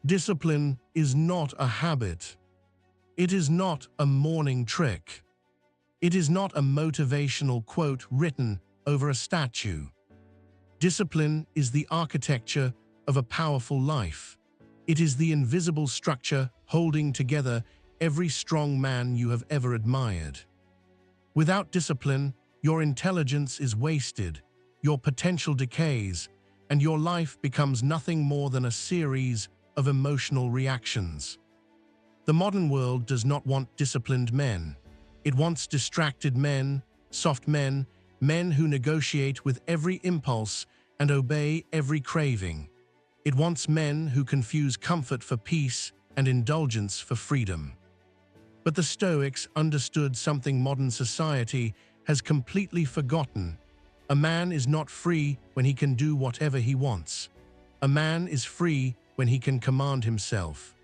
Discipline is not a habit. It is not a morning trick. It is not a motivational quote written over a statue. Discipline is the architecture of a powerful life. It is the invisible structure holding together every strong man you have ever admired. Without discipline, your intelligence is wasted, your potential decays, and your life becomes nothing more than a series of emotional reactions. The modern world does not want disciplined men. It wants distracted men, soft men, men who negotiate with every impulse and obey every craving. It wants men who confuse comfort for peace and indulgence for freedom. But the Stoics understood something modern society has completely forgotten. A man is not free when he can do whatever he wants. A man is free when he can command himself.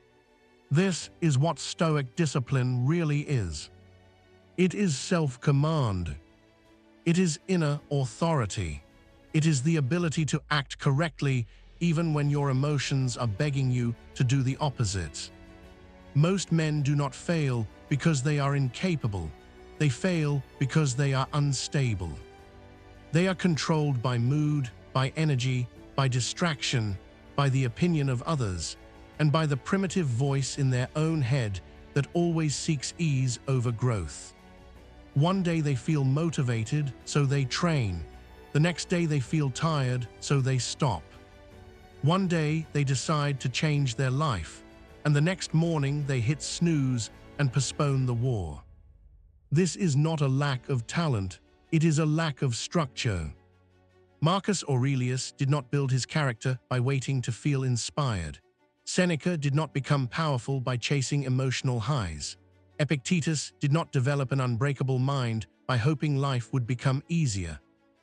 This is what Stoic discipline really is. It is self-command. It is inner authority. It is the ability to act correctly even when your emotions are begging you to do the opposite. Most men do not fail because they are incapable. They fail because they are unstable. They are controlled by mood, by energy, by distraction, by the opinion of others, and by the primitive voice in their own head that always seeks ease over growth. One day they feel motivated, so they train. The next day they feel tired, so they stop. One day they decide to change their life, and the next morning they hit snooze and postpone the war. This is not a lack of talent, it is a lack of structure. Marcus Aurelius did not build his character by waiting to feel inspired. Seneca did not become powerful by chasing emotional highs. Epictetus did not develop an unbreakable mind by hoping life would become easier.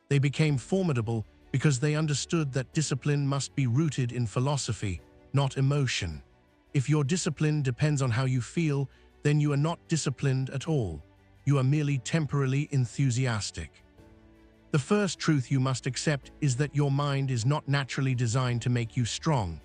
They became formidable because they understood that discipline must be rooted in philosophy, not emotion. If your discipline depends on how you feel, then you are not disciplined at all. You are merely temporarily enthusiastic. The first truth you must accept is that your mind is not naturally designed to make you strong.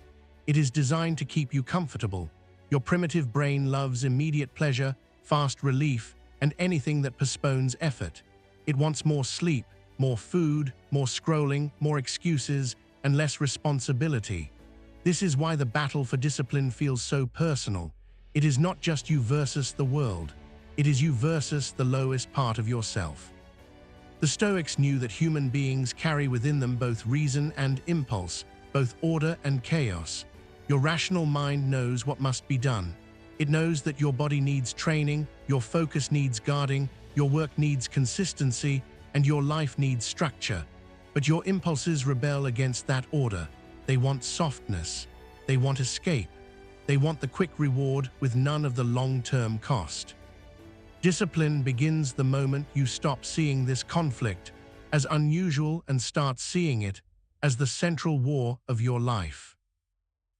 It is designed to keep you comfortable. Your primitive brain loves immediate pleasure, fast relief, and anything that postpones effort. It wants more sleep, more food, more scrolling, more excuses, and less responsibility. This is why the battle for discipline feels so personal. It is not just you versus the world. It is you versus the lowest part of yourself. The Stoics knew that human beings carry within them both reason and impulse, both order and chaos. Your rational mind knows what must be done. It knows that your body needs training, your focus needs guarding, your work needs consistency, and your life needs structure. But your impulses rebel against that order. They want softness. They want escape. They want the quick reward with none of the long-term cost. Discipline begins the moment you stop seeing this conflict as unusual and start seeing it as the central war of your life.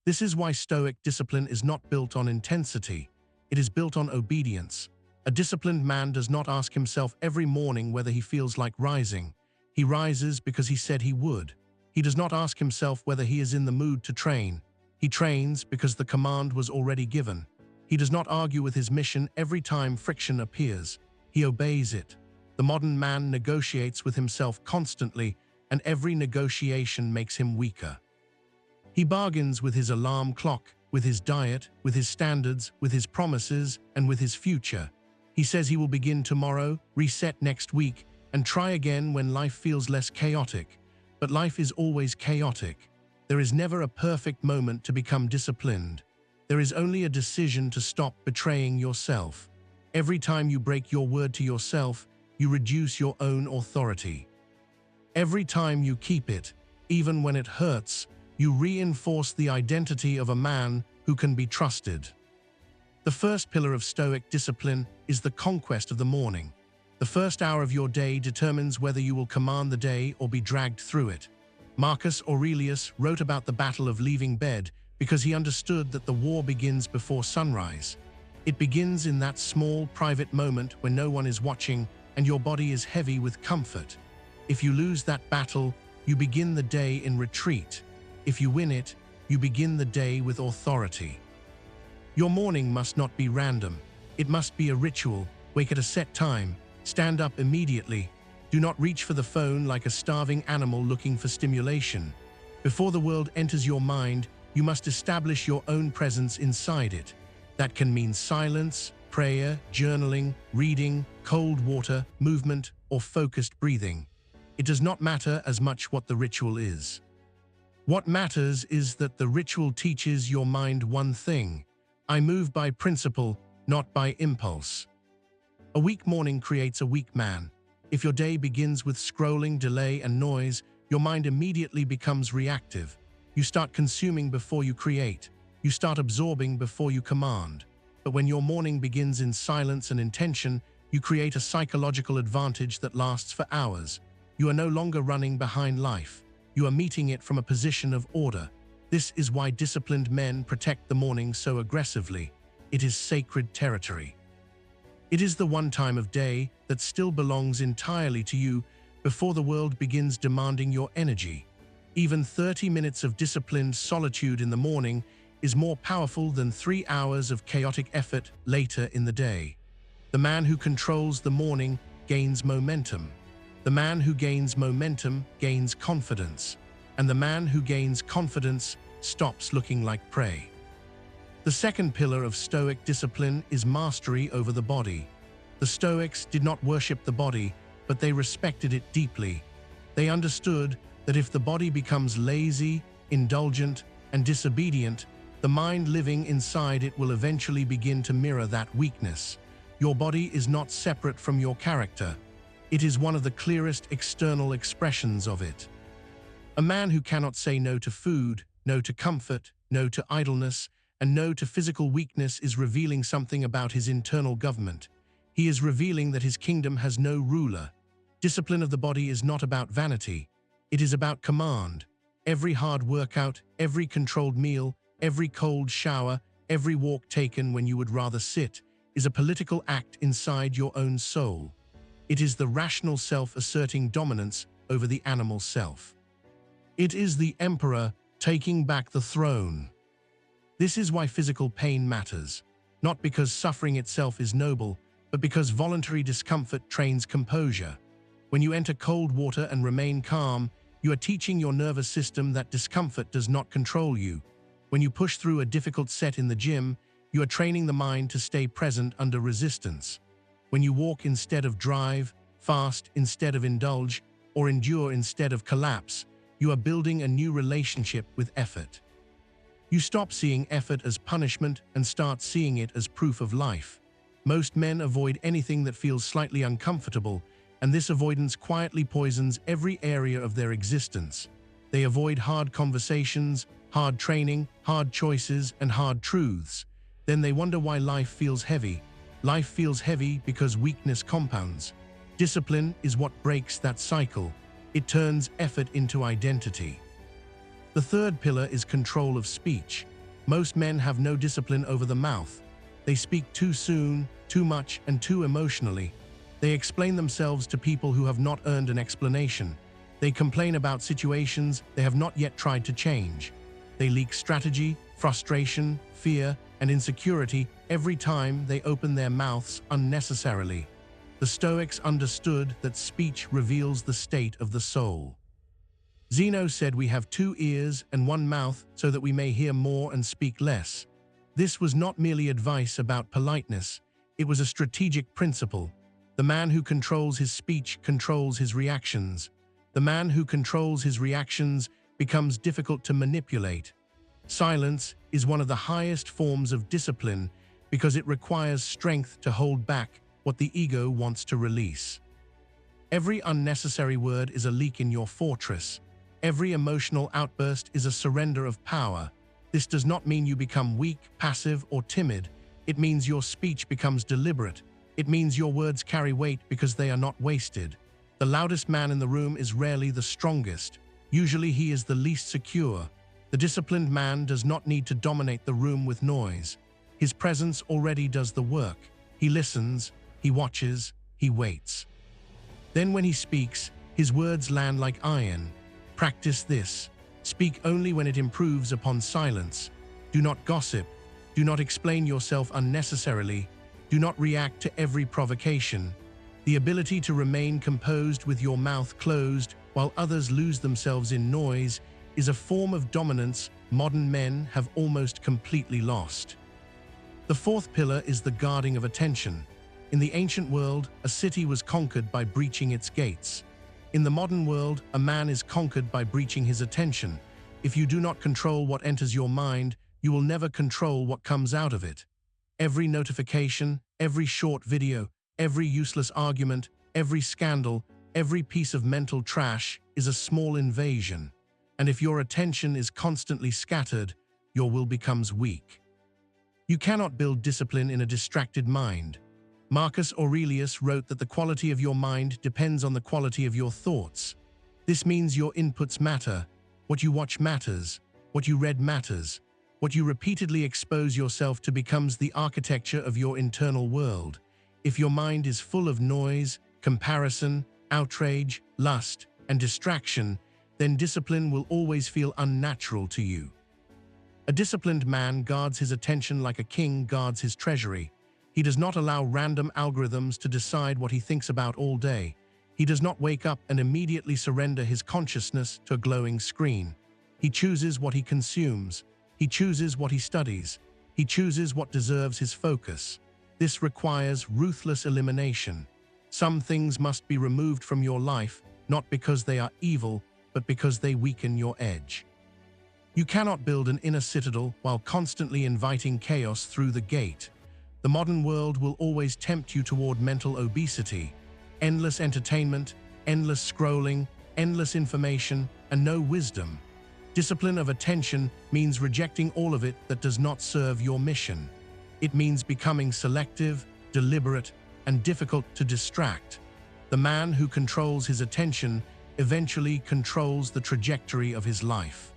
This is why Stoic discipline is not built on intensity. It is built on obedience. A disciplined man does not ask himself every morning whether he feels like rising. He rises because he said he would. He does not ask himself whether he is in the mood to train. He trains because the command was already given. He does not argue with his mission every time friction appears. He obeys it. The modern man negotiates with himself constantly, and every negotiation makes him weaker. He bargains with his alarm clock, with his diet, with his standards, with his promises, and with his future. He says he will begin tomorrow, reset next week, and try again when life feels less chaotic. But life is always chaotic. There is never a perfect moment to become disciplined. There is only a decision to stop betraying yourself. Every time you break your word to yourself, you reduce your own authority. Every time you keep it, even when it hurts, you reinforce the identity of a man who can be trusted. The first pillar of Stoic discipline is the conquest of the morning. The first hour of your day determines whether you will command the day or be dragged through it. Marcus Aurelius wrote about the battle of leaving bed because he understood that the war begins before sunrise. It begins in that small, private moment when no one is watching and your body is heavy with comfort. If you lose that battle, you begin the day in retreat. If you win it, you begin the day with authority. Your morning must not be random. It must be a ritual. Wake at a set time. Stand up immediately. Do not reach for the phone like a starving animal looking for stimulation. Before the world enters your mind, you must establish your own presence inside it. That can mean silence, prayer, journaling, reading, cold water, movement, or focused breathing. It does not matter as much what the ritual is. What matters is that the ritual teaches your mind one thing: I move by principle, not by impulse. A weak morning creates a weak man. If your day begins with scrolling, delay, and noise, your mind immediately becomes reactive. You start consuming before you create. You start absorbing before you command. But when your morning begins in silence and intention, you create a psychological advantage that lasts for hours. You are no longer running behind life. You are meeting it from a position of order. This is why disciplined men protect the morning so aggressively. It is sacred territory. It is the one time of day that still belongs entirely to you before the world begins demanding your energy. Even 30 minutes of disciplined solitude in the morning is more powerful than 3 hours of chaotic effort later in the day. The man who controls the morning gains momentum. The man who gains momentum gains confidence. And the man who gains confidence stops looking like prey. The second pillar of Stoic discipline is mastery over the body. The Stoics did not worship the body, but they respected it deeply. They understood that if the body becomes lazy, indulgent, and disobedient, the mind living inside it will eventually begin to mirror that weakness. Your body is not separate from your character. It is one of the clearest external expressions of it. A man who cannot say no to food, no to comfort, no to idleness, and no to physical weakness is revealing something about his internal government. He is revealing that his kingdom has no ruler. Discipline of the body is not about vanity. It is about command. Every hard workout, every controlled meal, every cold shower, every walk taken when you would rather sit, is a political act inside your own soul. It is the rational self asserting dominance over the animal self. It is the emperor taking back the throne. This is why physical pain matters, not because suffering itself is noble, but because voluntary discomfort trains composure. When you enter cold water and remain calm, you are teaching your nervous system that discomfort does not control you. When you push through a difficult set in the gym, you are training the mind to stay present under resistance. When you walk instead of drive, fast instead of indulge, or endure instead of collapse, you are building a new relationship with effort. You stop seeing effort as punishment and start seeing it as proof of life. Most men avoid anything that feels slightly uncomfortable, and this avoidance quietly poisons every area of their existence. They avoid hard conversations, hard training, hard choices, and hard truths. Then they wonder why life feels heavy. Life feels heavy because weakness compounds. Discipline is what breaks that cycle. It turns effort into identity. The third pillar is control of speech. Most men have no discipline over the mouth. They speak too soon, too much, and too emotionally. They explain themselves to people who have not earned an explanation. They complain about situations they have not yet tried to change. They leak strategy, frustration, fear, and insecurity every time they open their mouths unnecessarily. The Stoics understood that speech reveals the state of the soul. Zeno said we have 2 ears and 1 mouth so that we may hear more and speak less. This was not merely advice about politeness, it was a strategic principle. The man who controls his speech controls his reactions. The man who controls his reactions becomes difficult to manipulate. Silence is one of the highest forms of discipline because it requires strength to hold back what the ego wants to release. Every unnecessary word is a leak in your fortress. Every emotional outburst is a surrender of power. This does not mean you become weak, passive, or timid. It means your speech becomes deliberate. It means your words carry weight because they are not wasted. The loudest man in the room is rarely the strongest. Usually he is the least secure. The disciplined man does not need to dominate the room with noise. His presence already does the work. He listens, he watches, he waits. Then when he speaks, his words land like iron. Practice this. Speak only when it improves upon silence. Do not gossip. Do not explain yourself unnecessarily. Do not react to every provocation. The ability to remain composed with your mouth closed while others lose themselves in noise is a form of dominance modern men have almost completely lost. The fourth pillar is the guarding of attention. In the ancient world, a city was conquered by breaching its gates. In the modern world, a man is conquered by breaching his attention. If you do not control what enters your mind, you will never control what comes out of it. Every notification, every short video, every useless argument, every scandal, every piece of mental trash is a small invasion. And if your attention is constantly scattered, your will becomes weak. You cannot build discipline in a distracted mind. Marcus Aurelius wrote that the quality of your mind depends on the quality of your thoughts. This means your inputs matter. What you watch matters. What you read matters. What you repeatedly expose yourself to becomes the architecture of your internal world. If your mind is full of noise, comparison, outrage, lust, and distraction, then discipline will always feel unnatural to you. A disciplined man guards his attention like a king guards his treasury. He does not allow random algorithms to decide what he thinks about all day. He does not wake up and immediately surrender his consciousness to a glowing screen. He chooses what he consumes. He chooses what he studies. He chooses what deserves his focus. This requires ruthless elimination. Some things must be removed from your life, not because they are evil, but because they weaken your edge. You cannot build an inner citadel while constantly inviting chaos through the gate. The modern world will always tempt you toward mental obesity, endless entertainment, endless scrolling, endless information, and no wisdom. Discipline of attention means rejecting all of it that does not serve your mission. It means becoming selective, deliberate, and difficult to distract. The man who controls his attention eventually controls the trajectory of his life.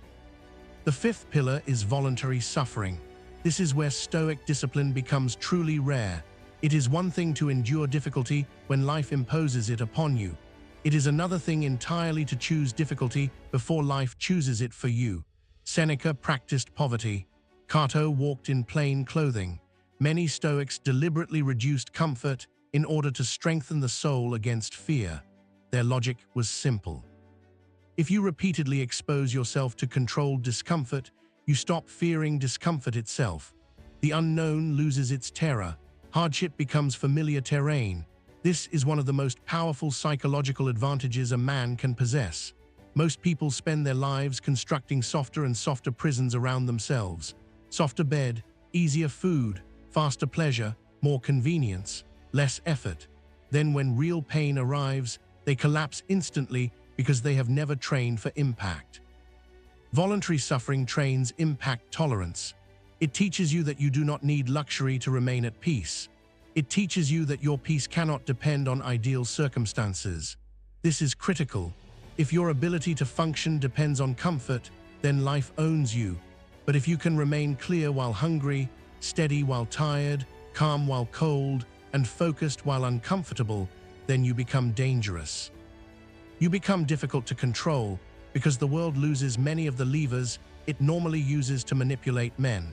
The fifth pillar is voluntary suffering. This is where Stoic discipline becomes truly rare. It is one thing to endure difficulty when life imposes it upon you. It is another thing entirely to choose difficulty before life chooses it for you. Seneca practiced poverty. Cato walked in plain clothing. Many Stoics deliberately reduced comfort in order to strengthen the soul against fear. Their logic was simple. If you repeatedly expose yourself to controlled discomfort, you stop fearing discomfort itself. The unknown loses its terror. Hardship becomes familiar terrain. This is one of the most powerful psychological advantages a man can possess. Most people spend their lives constructing softer and softer prisons around themselves. Softer bed, easier food, faster pleasure, more convenience, less effort. Then when real pain arrives, they collapse instantly because they have never trained for impact. Voluntary suffering trains impact tolerance. It teaches you that you do not need luxury to remain at peace. It teaches you that your peace cannot depend on ideal circumstances. This is critical. If your ability to function depends on comfort, then life owns you. But if you can remain clear while hungry, steady while tired, calm while cold, and focused while uncomfortable, then you become dangerous. You become difficult to control because the world loses many of the levers it normally uses to manipulate men.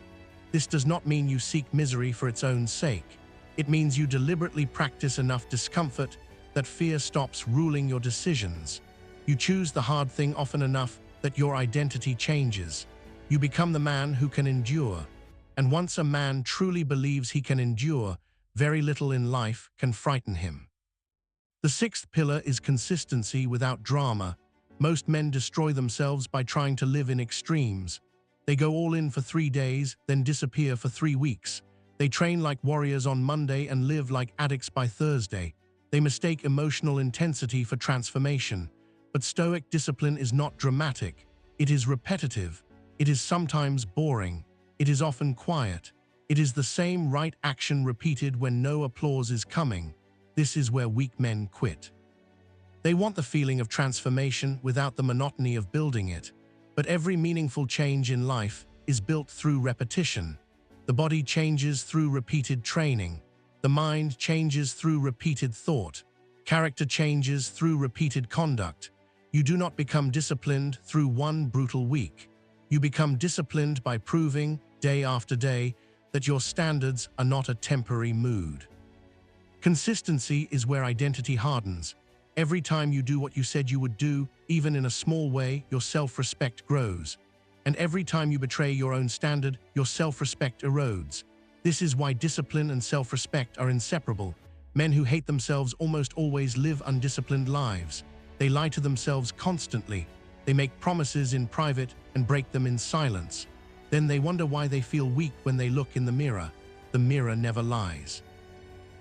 This does not mean you seek misery for its own sake. It means you deliberately practice enough discomfort that fear stops ruling your decisions. You choose the hard thing often enough that your identity changes. You become the man who can endure. And once a man truly believes he can endure, very little in life can frighten him. The sixth pillar is consistency without drama. Most men destroy themselves by trying to live in extremes. They go all in for 3 days, then disappear for 3 weeks. They train like warriors on Monday and live like addicts by Thursday. They mistake emotional intensity for transformation. But Stoic discipline is not dramatic. It is repetitive. It is sometimes boring. It is often quiet. It is the same right action repeated when no applause is coming. This is where weak men quit. They want the feeling of transformation without the monotony of building it. But every meaningful change in life is built through repetition. The body changes through repeated training. The mind changes through repeated thought. Character changes through repeated conduct. You do not become disciplined through one brutal week. You become disciplined by proving, day after day, that your standards are not a temporary mood. Consistency is where identity hardens. Every time you do what you said you would do, even in a small way, your self-respect grows. And every time you betray your own standard, your self-respect erodes. This is why discipline and self-respect are inseparable. Men who hate themselves almost always live undisciplined lives. They lie to themselves constantly. They make promises in private and break them in silence. Then they wonder why they feel weak when they look in the mirror. The mirror never lies.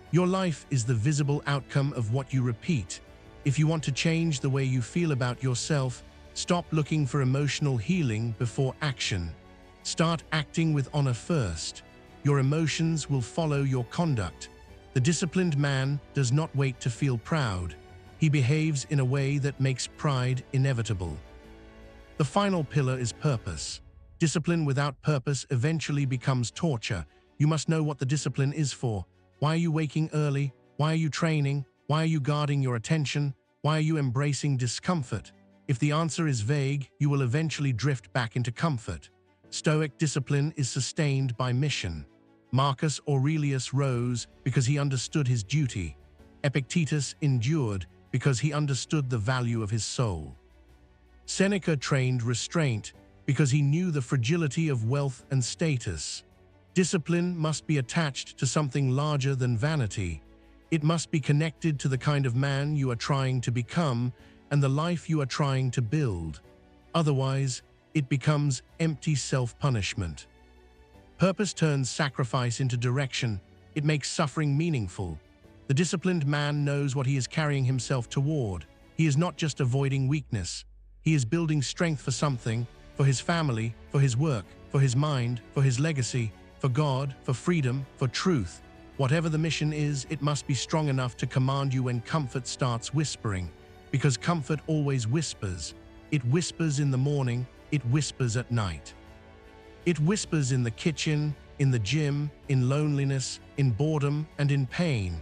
Your life is the visible outcome of what you repeat. If you want to change the way you feel about yourself, stop looking for emotional healing before action. Start acting with honor first. Your emotions will follow your conduct. The disciplined man does not wait to feel proud. He behaves in a way that makes pride inevitable. The final pillar is purpose. Discipline without purpose eventually becomes torture. You must know what the discipline is for. Why are you waking early? Why are you training? Why are you guarding your attention? Why are you embracing discomfort? If the answer is vague, you will eventually drift back into comfort. Stoic discipline is sustained by mission. Marcus Aurelius rose because he understood his duty. Epictetus endured because he understood the value of his soul. Seneca trained restraint because he knew the fragility of wealth and status. Discipline must be attached to something larger than vanity. It must be connected to the kind of man you are trying to become and the life you are trying to build. Otherwise, it becomes empty self-punishment. Purpose turns sacrifice into direction. It makes suffering meaningful. The disciplined man knows what he is carrying himself toward. He is not just avoiding weakness. He is building strength for something, for his family, for his work, for his mind, for his legacy, for God, for freedom, for truth. Whatever the mission is, it must be strong enough to command you when comfort starts whispering. Because comfort always whispers. It whispers in the morning, it whispers at night. It whispers in the kitchen, in the gym, in loneliness, in boredom, and in pain.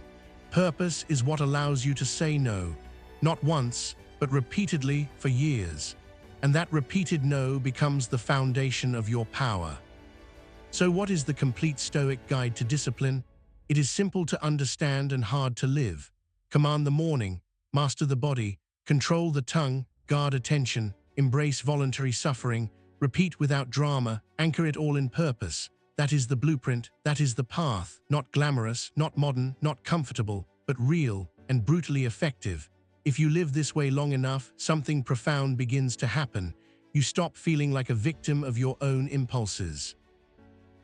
Purpose is what allows you to say no, not once, but repeatedly for years. And that repeated no becomes the foundation of your power. So what is the complete Stoic guide to discipline? It is simple to understand and hard to live. Command the morning, master the body, control the tongue, guard attention, embrace voluntary suffering, repeat without drama, anchor it all in purpose. That is the blueprint, that is the path, not glamorous, not modern, not comfortable, but real and brutally effective. If you live this way long enough, something profound begins to happen. You stop feeling like a victim of your own impulses.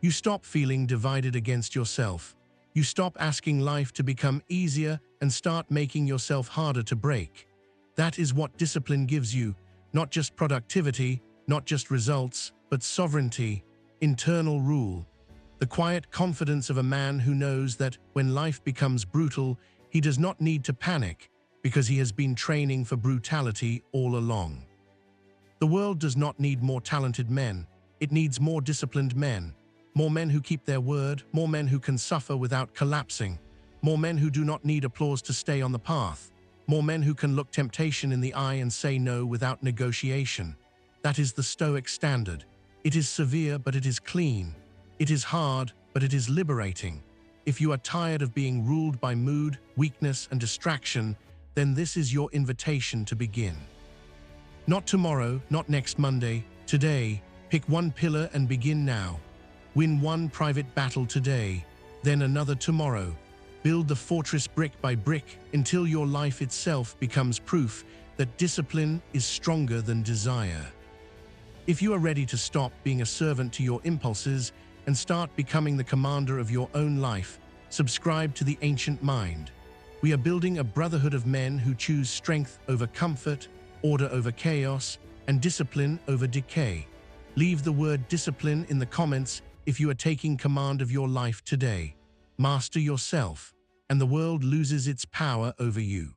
You stop feeling divided against yourself. You stop asking life to become easier and start making yourself harder to break. That is what discipline gives you, not just productivity, not just results, but sovereignty, internal rule. The quiet confidence of a man who knows that when life becomes brutal, he does not need to panic because he has been training for brutality all along. The world does not need more talented men. It needs more disciplined men. More men who keep their word, more men who can suffer without collapsing, more men who do not need applause to stay on the path, more men who can look temptation in the eye and say no without negotiation. That is the Stoic standard. It is severe, but it is clean. It is hard, but it is liberating. If you are tired of being ruled by mood, weakness, and distraction, then this is your invitation to begin. Not tomorrow, not next Monday, today. Pick one pillar and begin now. Win one private battle today, then another tomorrow. Build the fortress brick by brick until your life itself becomes proof that discipline is stronger than desire. If you are ready to stop being a servant to your impulses and start becoming the commander of your own life, subscribe to the Ancient Mind. We are building a brotherhood of men who choose strength over comfort, order over chaos, and discipline over decay. Leave the word discipline in the comments if you are taking command of your life today. Master yourself, and the world loses its power over you.